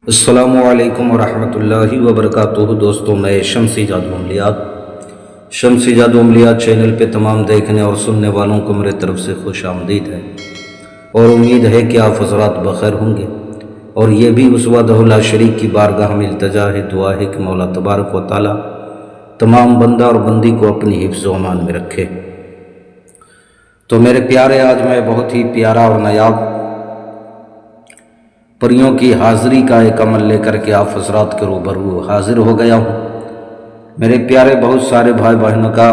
السلام علیکم ورحمۃ اللہ وبرکاتہ۔ دوستوں، میں شمسی جادو عملیات چینل پہ تمام دیکھنے اور سننے والوں کو میرے طرف سے خوش آمدید ہے، اور امید ہے کہ آپ حضرات بخیر ہوں گے۔ اور یہ بھی اس وحدہ لا شریک کی بارگاہ میں التجا ہے، دعا ہے کہ مولا تبارک و تعالی تمام بندہ اور بندی کو اپنی حفظ و امان میں رکھے۔ تو میرے پیارے، آج میں بہت ہی پیارا اور نایاب پریوں کی حاضری کا ایک عمل لے کر کے آپ حضرات کے روبرو حاضر ہو گیا ہوں۔ میرے پیارے، بہت سارے بھائی بہنوں کا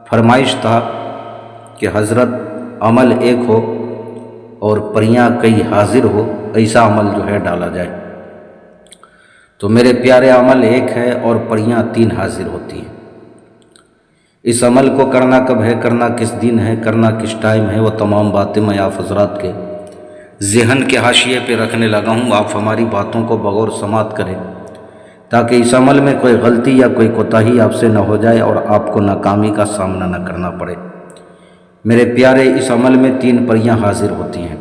فرمائش تھا کہ حضرت عمل ایک ہو اور پریاں کئی حاضر ہو، ایسا عمل جو ہے ڈالا جائے۔ تو میرے پیارے، عمل ایک ہے اور پریاں 3 حاضر ہوتی ہیں۔ اس عمل کو کرنا کب ہے، کرنا کس دن ہے، کرنا کس ٹائم ہے، وہ تمام باتیں میں آپ حضرات کے ذہن کے حاشیے پہ رکھنے لگا ہوں۔ آپ ہماری باتوں کو بغور سماعت کریں تاکہ اس عمل میں کوئی غلطی یا کوئی کوتاہی آپ سے نہ ہو جائے اور آپ کو ناکامی کا سامنا نہ کرنا پڑے۔ میرے پیارے، اس عمل میں 3 پریاں حاضر ہوتی ہیں۔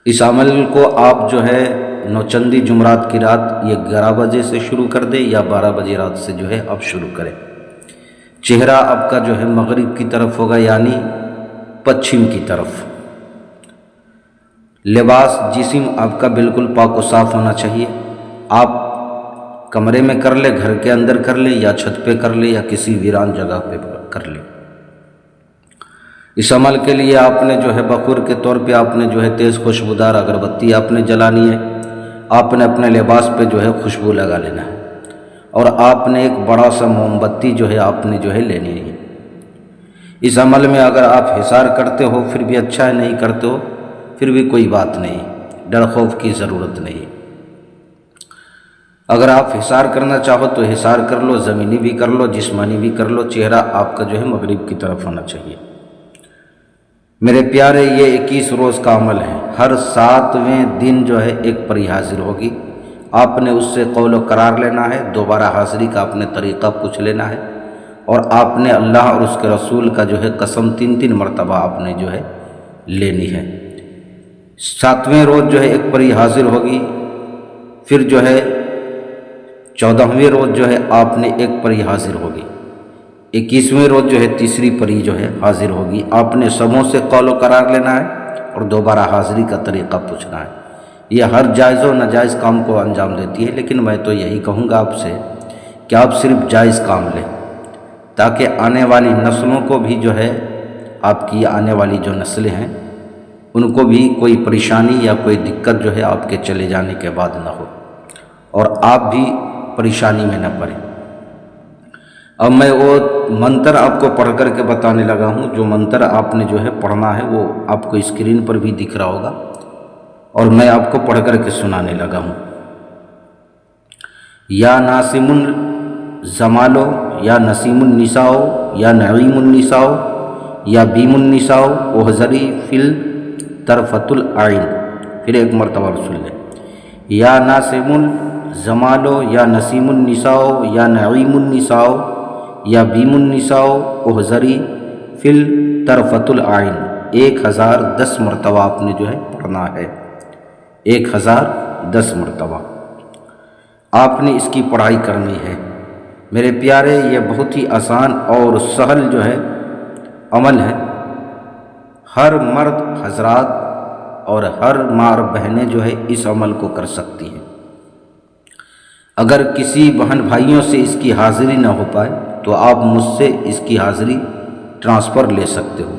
اس عمل کو آپ جو ہے نوچندی جمعرات کی رات یہ 11 بجے سے شروع کر دیں یا 12 بجے رات سے جو ہے اب شروع کریں۔ چہرہ آپ کا جو ہے مغرب کی طرف ہوگا، یعنی پچھم کی طرف۔ لباس، جسم آپ کا بالکل پاک و صاف ہونا چاہیے۔ آپ کمرے میں کر لیں، گھر کے اندر کر لیں، یا چھت پہ کر لیں، یا کسی ویران جگہ پہ کر لیں۔ اس عمل کے لیے آپ نے جو ہے بخور کے طور پہ آپ نے جو ہے تیز خوشبودار اگربتی آپ نے جلانی ہے۔ آپ نے اپنے لباس پہ جو ہے خوشبو لگا لینا ہے، اور آپ نے ایک بڑا سا موم بتی جو ہے آپ نے جو ہے لینی ہے۔ اس عمل میں اگر آپ حصار کرتے ہو پھر بھی اچھا ہے، نہیں کرتے ہو پھر بھی کوئی بات نہیں، ڈر خوف کی ضرورت نہیں۔ اگر آپ حصار کرنا چاہو تو حصار کر لو، زمینی بھی کر لو، جسمانی بھی کر لو۔ چہرہ آپ کا جو ہے مغرب کی طرف ہونا چاہیے۔ میرے پیارے، یہ 21 روز کا عمل ہے۔ ہر 7ویں دن جو ہے ایک پری حاضر ہوگی۔ آپ نے اس سے قول و قرار لینا ہے، دوبارہ حاضری کا آپ نے طریقہ پوچھ لینا ہے، اور آپ نے اللہ اور اس کے رسول کا جو ہے قسم 3 مرتبہ آپ نے جو ہے لینی ہے۔ 7ویں روز جو ہے ایک پری حاضر ہوگی، پھر جو ہے 14ویں روز جو ہے آپ نے ایک پری حاضر ہوگی، 21ویں روز جو ہے تیسری پری جو ہے حاضر ہوگی۔ آپ نے سبوں سے قول و قرار لینا ہے اور دوبارہ حاضری کا طریقہ پوچھنا ہے۔ یہ ہر جائز و ناجائز کام کو انجام دیتی ہے، لیکن میں تو یہی کہوں گا آپ سے کہ آپ صرف جائز کام لیں، تاکہ آنے والی نسلوں کو بھی جو ہے آپ کی آنے والی جو نسلیں ہیں ان کو بھی کوئی پریشانی یا کوئی دقت جو ہے آپ کے چلے جانے کے بعد نہ ہو، اور آپ بھی پریشانی میں نہ پڑیں۔ اب میں وہ منتر آپ کو پڑھ کر کے بتانے لگا ہوں۔ جو منتر آپ نے جو ہے پڑھنا ہے وہ آپ کو اسکرین پر بھی دکھ رہا ہوگا، اور میں آپ کو پڑھ کر کے سنانے لگا ہوں۔ یا ناسم الزمالو، یا نسیم النساء، یا نعیم النساء، یا بیم النساء احذری فی طرفۃ العین۔ پھر ایک مرتبہ سن لیں۔ یا ناسم الزمالو، یا نسیم النساء، یا نعیم النساء، یا بیم النساء احذری فی طرفۃ العین۔ 1010 مرتبہ آپ نے جو ہے پڑھنا ہے، 1010 مرتبہ آپ نے اس کی پڑھائی کرنی ہے۔ میرے پیارے، یہ بہت ہی آسان اور سہل جو ہے عمل ہے۔ ہر مرد حضرات اور ہر ماں اور بہنیں جو ہے اس عمل کو کر سکتی ہیں۔ اگر کسی بہن بھائیوں سے اس کی حاضری نہ ہو پائے تو آپ مجھ سے اس کی حاضری ٹرانسفر لے سکتے ہو۔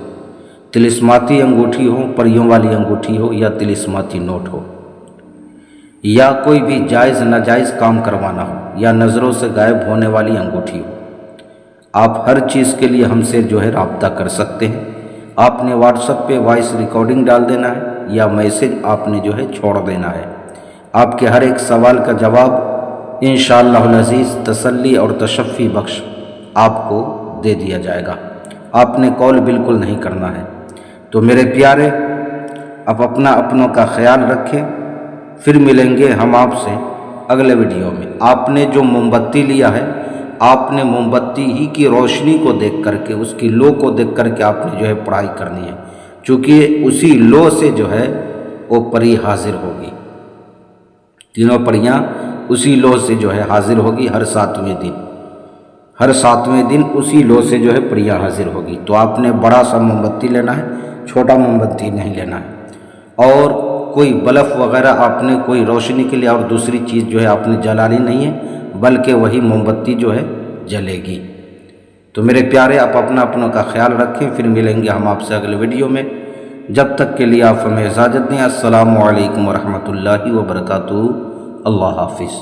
طلسماتی انگوٹھی ہو، پریوں والی انگوٹھی ہو، یا طلسماتی نوٹ ہو، یا کوئی بھی جائز ناجائز کام کروانا ہو، یا نظروں سے غائب ہونے والی انگوٹھی ہو، آپ ہر چیز کے لیے ہم سے جو ہے رابطہ کر سکتے ہیں۔ آپ نے واٹس ایپ پہ وائس ریکارڈنگ ڈال دینا ہے، یا میسج آپ نے جو ہے چھوڑ دینا ہے۔ آپ کے ہر ایک سوال کا جواب انشاءاللہ العزیز تسلی اور تشفی بخش آپ کو دے دیا جائے گا۔ آپ نے کال بالکل نہیں کرنا ہے۔ تو میرے پیارے، آپ اپنوں کا خیال رکھیں۔ پھر ملیں گے ہم آپ سے اگلے ویڈیو میں۔ آپ نے جو موم بتی لیا ہے، آپ نے موم بتی ہی کی روشنی کو دیکھ کر کے، اس کی لو کو دیکھ کر کے آپ نے جو ہے پڑھائی کرنی ہے، چونکہ اسی لو سے جو ہے وہ پری حاضر ہوگی۔ تینوں پریاں اسی لوح سے جو ہے حاضر ہوگی ہر 7ویں دن، ہر 7ویں دن اسی لوح سے جو ہے پریاں حاضر ہوگی۔ تو آپ نے بڑا سا موم بتی لینا ہے، چھوٹا موم بتی نہیں لینا ہے، اور کوئی بلف وغیرہ آپ نے کوئی روشنی کے لیے اور دوسری چیز جو ہے آپ نے جلانی نہیں ہے، بلکہ وہی موم بتی جو ہے جلے گی۔ تو میرے پیارے، آپ اپنا کا خیال رکھیں، پھر ملیں گے ہم آپ سے اگلے ویڈیو میں۔ جب تک کے لیے آپ ہمیں اجازت دیں۔ السلام علیکم ورحمۃ اللہ وبرکاتہ۔ اللہ حافظ۔